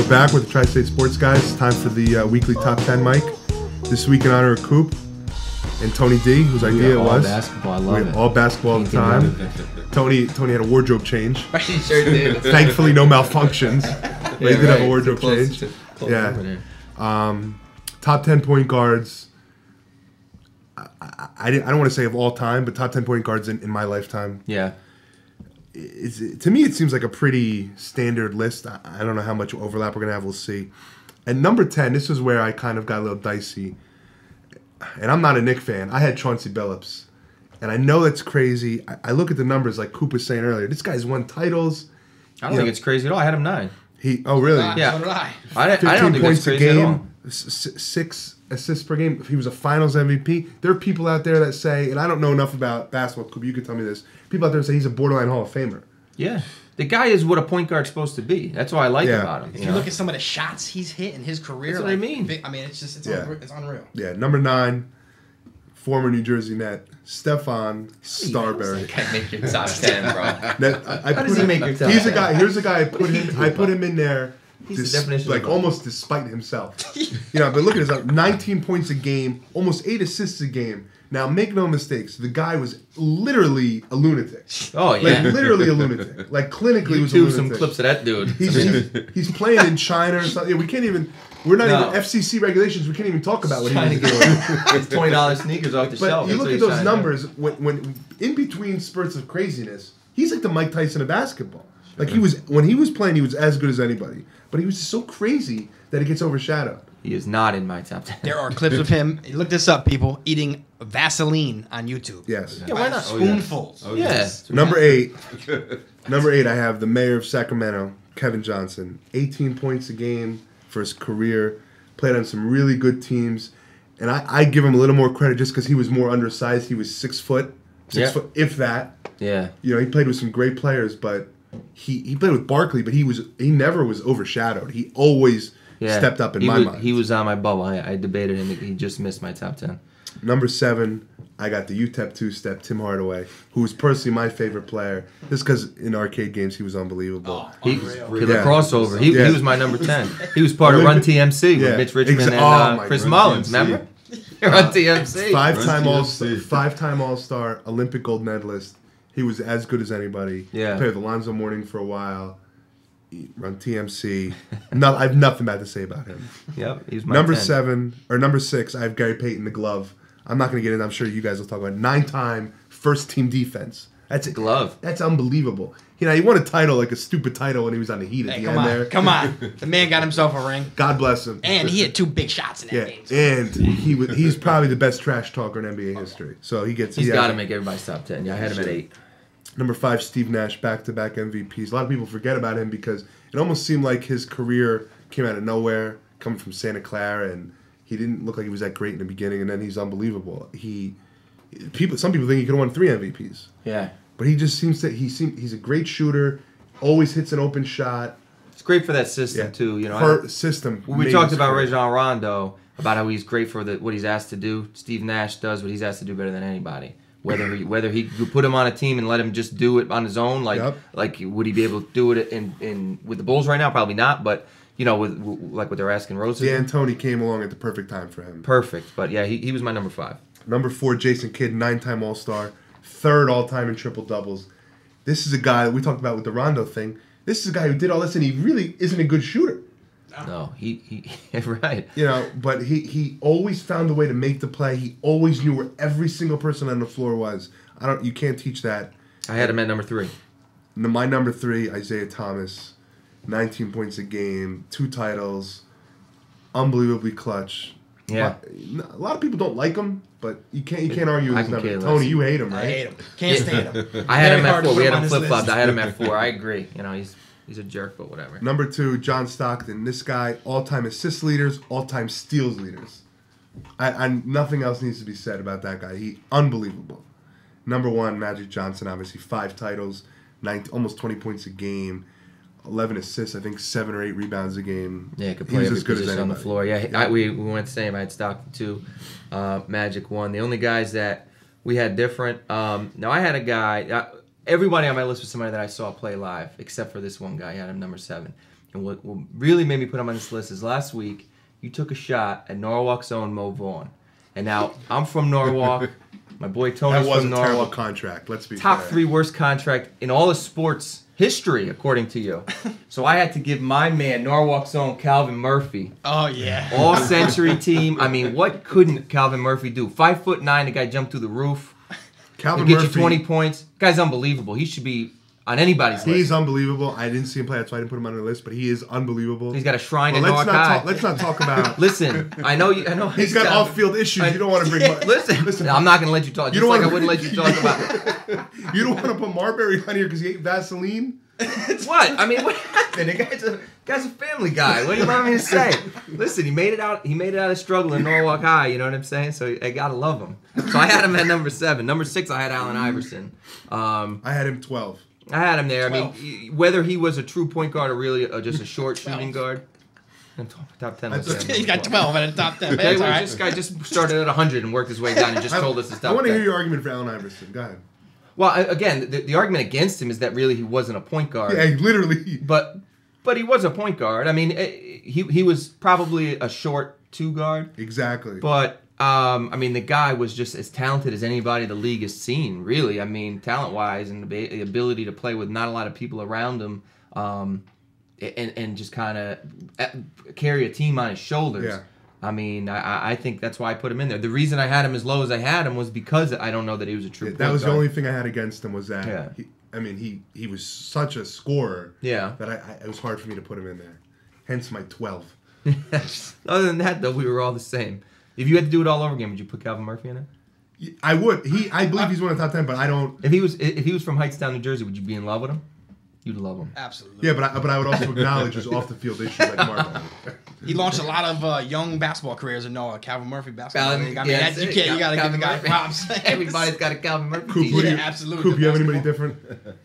We're back with the Tri-State Sports Guys. It's time for the weekly top 10 mic. This week in honor of Coop and Tony D, whose idea it was. Basketball, I love it. All basketball all the time. Tony had a wardrobe change. He sure did. Thankfully, no malfunctions. But he did have a wardrobe Close change. Yeah. Top 10 point guards. I don't want to say of all time, but top 10 point guards in my lifetime. Yeah. To me, it seems like a pretty standard list. I don't know how much overlap we're going to have. We'll see. At number 10, this is where I kind of got a little dicey. And I'm not a Knick fan. I had Chauncey Billups. And I know that's crazy. I look at the numbers like Coop was saying earlier. This guy's won titles. I don't think it's crazy at all. I had him 9. Oh, really? Yeah. So did I. I 15 don't think points it's crazy a game, at all. 6 assists per game. He was a finals MVP. There are people out there that say, and I don't know enough about basketball, Coop, you can tell me this. People out there say he's a borderline Hall of Famer. Yeah. The guy is what a point guard's supposed to be. That's what I like about him. If you look at some of the shots he's hit in his career, That's what I mean. It's unreal. Yeah, number 9, former New Jersey Net, Stefan Starbury. Can't make your top 10, bro. How does he make your top He's 10? a guy. Here's a guy. I put him in there. He's the definition of almost despite himself. But look at his 19 points a game, almost 8 assists a game. Now, make no mistakes. The guy was literally a lunatic. Oh, yeah. Like, literally a lunatic. Like, clinically was a YouTube lunatic. some clips of that dude. He's playing in China or something. Yeah, we can't even... We're not even... FCC regulations, we can't even talk about what he was doing. It's $20 sneakers off the shelf. But you look at those numbers, when in between spurts of craziness, he's like the Mike Tyson of basketball. Like, when he was playing, he was as good as anybody. But he was so crazy that it gets overshadowed. He is not in my top 10. There are clips of him. Look this up, people. Eating Vaseline on YouTube. Yes. Yeah, why not? Spoonfuls. Oh, yeah. Number 8. Number 8, I have the mayor of Sacramento, Kevin Johnson. 18 points a game for his career. Played on some really good teams. And I give him a little more credit just because he was more undersized. He was 6 foot. 6 foot, if that. Yeah. He played with some great players, but he played with Barkley, but he never was overshadowed. He always stepped up in my mind. He was on my bubble. I debated him. He just missed my top 10. Number 7, I got the UTEP two-step, Tim Hardaway, who was personally my favorite player. Just because in arcade games he was unbelievable. The crossover. He was my number 10. He was part of Run TMC with Mitch Richmond and Chris Mullins. Remember? Run TMC. Five-time All-Star, Olympic gold medalist. He was as good as anybody. Yeah. Played with Alonzo Mourning for a while. Run TMC. I have nothing bad to say about him. Yep, he's my number 10. Number 6, I have Gary Payton, the glove. I'm not going to get in. I'm sure you guys will talk about it. 9-time first-team defense. That's it. Glove. That's unbelievable. He won a title, like a stupid title, when he was on the Heat at the end there. Come on. The man got himself a ring. God bless him. And he had 2 big shots in that game. And he's probably the best trash talker in NBA history. So he's got to make everybody's top 10. Yeah, I had him at 8. Number 5, Steve Nash, back-to-back MVPs. A lot of people forget about him because it almost seemed like his career came out of nowhere, coming from Santa Clara, and he didn't look like he was that great in the beginning, and then he's unbelievable. Some people think he could have won 3 MVPs. Yeah. But he just seems he's a great shooter, always hits an open shot. It's great for that system, too. System. We talked about Rajon Rondo, about how he's great for what he's asked to do. Steve Nash does what he's asked to do better than anybody. Whether he could put him on a team and let him just do it on his own, like would he be able to do it in with the Bulls right now? Probably not, but with what they're asking Rose. D'Antoni came along at the perfect time for him. Perfect, but yeah, he was my number 5. Number 4, Jason Kidd, 9-time All-Star, 3rd all-time in triple doubles. This is a guy that we talked about with the Rondo thing. This is a guy who did all this, and he really isn't a good shooter. No, he right. But he always found a way to make the play. He always knew where every single person on the floor was. You can't teach that. I had him at number 3. My number 3, Isaiah Thomas, 19 points a game, 2 titles, unbelievably clutch. Yeah. A lot of people don't like him, but you can't argue with his number. Tony, you hate him, right? I hate him. Can't stand him. I had him at 4. We had him flip-flopped. I had him at 4. I agree. He's a jerk, but whatever. Number 2, John Stockton. This guy, all-time assist leaders, all-time steals leaders. Nothing else needs to be said about that guy. Unbelievable. Number 1, Magic Johnson, obviously 5 titles, almost 20 points a game, 11 assists, I think 7 or 8 rebounds a game. Yeah, could play every position on the floor. Yeah, yeah. We went the same. I had Stockton 2, Magic 1. The only guys that we had different. Now I had a guy. Everybody on my list was somebody that I saw play live, except for this one guy. I had him number 7. And what really made me put him on this list is last week you took a shot at Norwalk's own Mo Vaughn. And now I'm from Norwalk. My boy Tony's That was from a terrible Norwalk. contract. Let's be Top fair. 3 worst contract in all of sports history, according to you. So I had to give my man, Norwalk's own Calvin Murphy, Oh yeah. all-century team. I mean, what couldn't Calvin Murphy do? 5'9", the guy jumped through the roof. Calvin He get Murphy, you 20 points. Guy's unbelievable. He should be on anybody's he's list. unbelievable. I didn't see him play, that's why I didn't put him on the list, but he is unbelievable. He's got a shrine Well, in let's Norwalk High. let's not talk about... Listen, I know. He's got off-field issues. You don't want to bring... Listen, I'm not going to let you talk. Just don't like I wanna- wouldn't let you talk about... You don't want to put Marbury on here because he ate Vaseline? What? I mean, what happened? The guy's a family guy. What do you want me to say? Listen, he made it out. He made it out of struggle in Norwalk High. You know what I'm saying? So I gotta love him. So I had him at number 7. Number 6, I had Allen Iverson. I had him 12. I had him there. I mean, whether he was a true point guard or really just a short shooting guard. Top 10. He's got 12 out of the top 10. Okay, That's well, all right. this guy just started at 100 and worked his way down and just told us his top I want to 10. hear your argument for Allen Iverson. Go ahead. Well, again, the argument against him is that really he wasn't a point guard. Yeah, literally. But he was a point guard. I mean, he was probably a short 2 guard. Exactly. But I mean, the guy was just as talented as anybody the league has seen. Really, I mean, talent-wise and the ability to play with not a lot of people around him, and just kind of carry a team on his shoulders. Yeah. I mean, I think that's why I put him in there. The reason I had him as low as I had him was because I don't know that he was a true point that was guard. the only thing I had against him was that Yeah. he was such a scorer Yeah. that it was hard for me to put him in there. Hence my 12. Other than that, though, we were all the same. If you had to do it all over again, would you put Calvin Murphy in it? I would. I believe he's one of the top 10, but I don't. If he was from Hightstown, New Jersey, would you be in love with him? You'd love him. Absolutely. Yeah, but I would also acknowledge his off the field issues like Marbury. He launched a lot of young basketball careers in Noah. Calvin Murphy basketball Calvin- league. I mean, yeah, that's, you got to give the guy Murphy. props. Everybody's got a Calvin Murphy Coop, t-shirt. Yeah, absolutely. Coop, Good you have anybody basketball. different?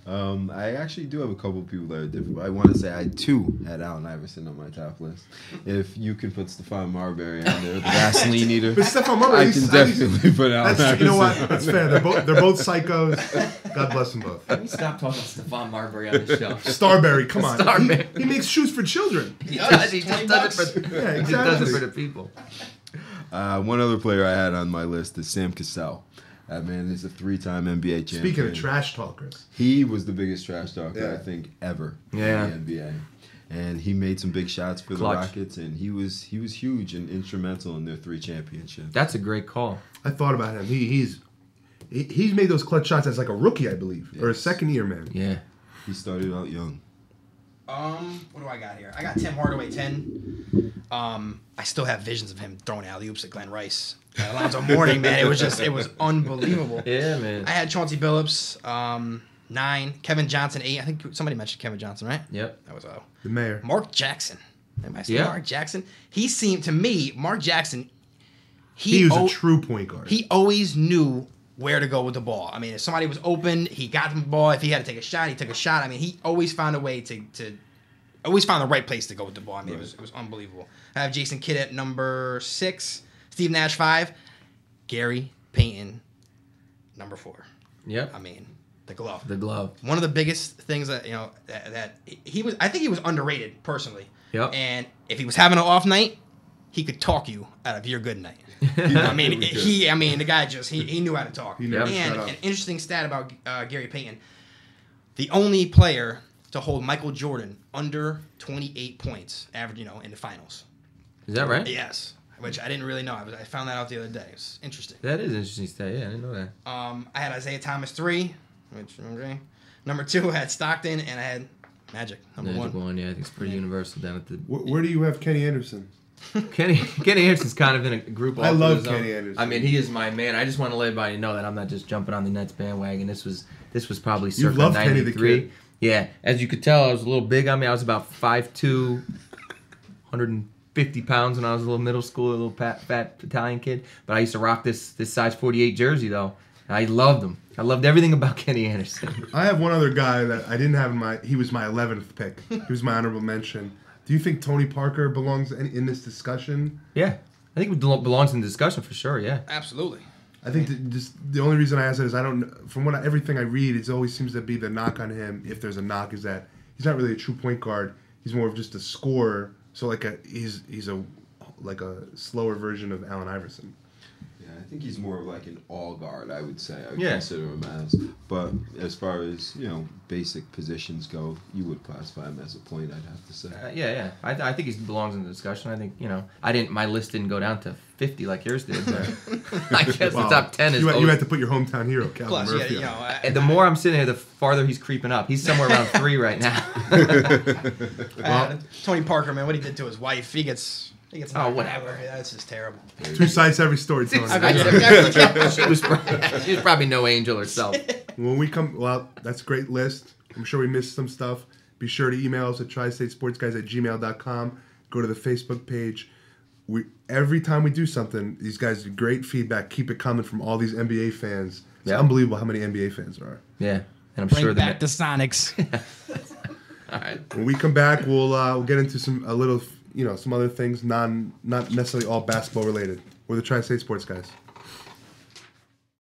I actually do have a couple people that are different, but I want to say I too had Allen Iverson on my top list. If you can put Stephon Marbury on there, the Vaseline eater, But Stephon Marbury, I at can least- definitely put Allen Iverson. That's, you know what? That's fair. They're both psychos. God bless them both. Can we stop talking about Stephon Marbury on the show? Starberry, come on. Starberry. He makes shoes for children. He just does it for Yeah, he just does it exactly. for the people. One other player I had on my list is Sam Cassell. That man is a 3-time NBA champion. Speaking of trash talkers. He was the biggest trash talker, Yeah. I think, ever Yeah. in the NBA. And he made some big shots for Clutch. the Rockets, and he was huge and instrumental in their 3 championships. That's a great call. I thought about him. He's made those clutch shots as like a rookie, I believe, or a Yes. second year man. Yeah. He started out young. What do I got here? I got Tim Hardaway 10. I still have visions of him throwing alley oops at Glenn Rice. Alonzo Mourning, man, it was unbelievable. Yeah, man. I had Chauncey Billups 9, Kevin Johnson 8. I think somebody mentioned Kevin Johnson, right? Yep. That was The mayor. Mark Jackson. Anybody see Yeah. Mark Jackson? He seemed to me, Mark Jackson. He was a true point guard. He always knew where to go with the ball. I mean, if somebody was open, he got the ball. If he had to take a shot, he took a shot. I mean, he always found a way to always found the right place to go with the ball. I mean, it was unbelievable. I have Jason Kidd at number 6, Steve Nash 5, Gary Payton number 4. Yep. I mean, the glove. The glove. One of the biggest things that that he was. I think he was underrated personally. Yep. And if he was having an off night, he could talk you out of your good night. I mean, the guy just he knew how to talk. He never and shut up. an interesting stat about Gary Payton: the only player to hold Michael Jordan under 28 points, average, in the finals. Is that right? Yes, which I didn't really know. I found that out the other day. It's interesting. That is an interesting stat. Yeah, I didn't know that. I had Isaiah Thomas 3, which okay. Number 2, I had Stockton, and I had Magic number Magic 1. one, yeah, I think it's pretty universal down at the. Where do you have Kenny Anderson? Kenny Anderson's kind of in a group. I all to love his own. Kenny Anderson. I mean, he is my man. I just want to let everybody know that I'm not just jumping on the Nets bandwagon. This was probably circa loved Kenny the 93. Kid. Yeah, as you could tell, I was a little big on me. I was about 5'2", 150 pounds when I was a little middle school, a little fat Italian kid. But I used to rock this size 48 jersey though. I loved him. I loved everything about Kenny Anderson. I have one other guy that I didn't have in my. He was my 11th pick. He was my honorable mention. Do you think Tony Parker belongs in this discussion? Yeah, I think it belongs in the discussion for sure. Yeah. Absolutely. I think just the only reason I ask that is I don't. From everything I read, it always seems to be the knock on him. If there's a knock, is that he's not really a true point guard. he's more of just a scorer. So like he's a slower version of Allen Iverson. Yeah, I think he's more of like an all guard. I would say. I would Yeah. consider him as. But as far as basic positions go, you would classify him as a point. I'd have to say. Yeah. I think he belongs in the discussion. I think my list didn't go down to 50 like yours did. But I guess the top 10 is. You had to put your hometown hero, Calvin Plus, Murphy. And the more I'm sitting here, the farther he's creeping up. He's somewhere around 3 right now. Tony Parker, man, what he did to his wife, he gets whatever. That's just terrible. 2 sides to every story, Tony. She was probably no angel herself. When we come, that's a great list. I'm sure we missed some stuff. Be sure to email us at tristatesportsguys@gmail.com. Go to the Facebook page. Every time we do something, these guys do great feedback. Keep it coming from all these NBA fans. It's unbelievable how many NBA fans there are. Yeah, and I'm Bring sure back the Sonics. All right. When we come back, we'll get into some other things, not necessarily all basketball related. We're the Tri-State Sports Guys.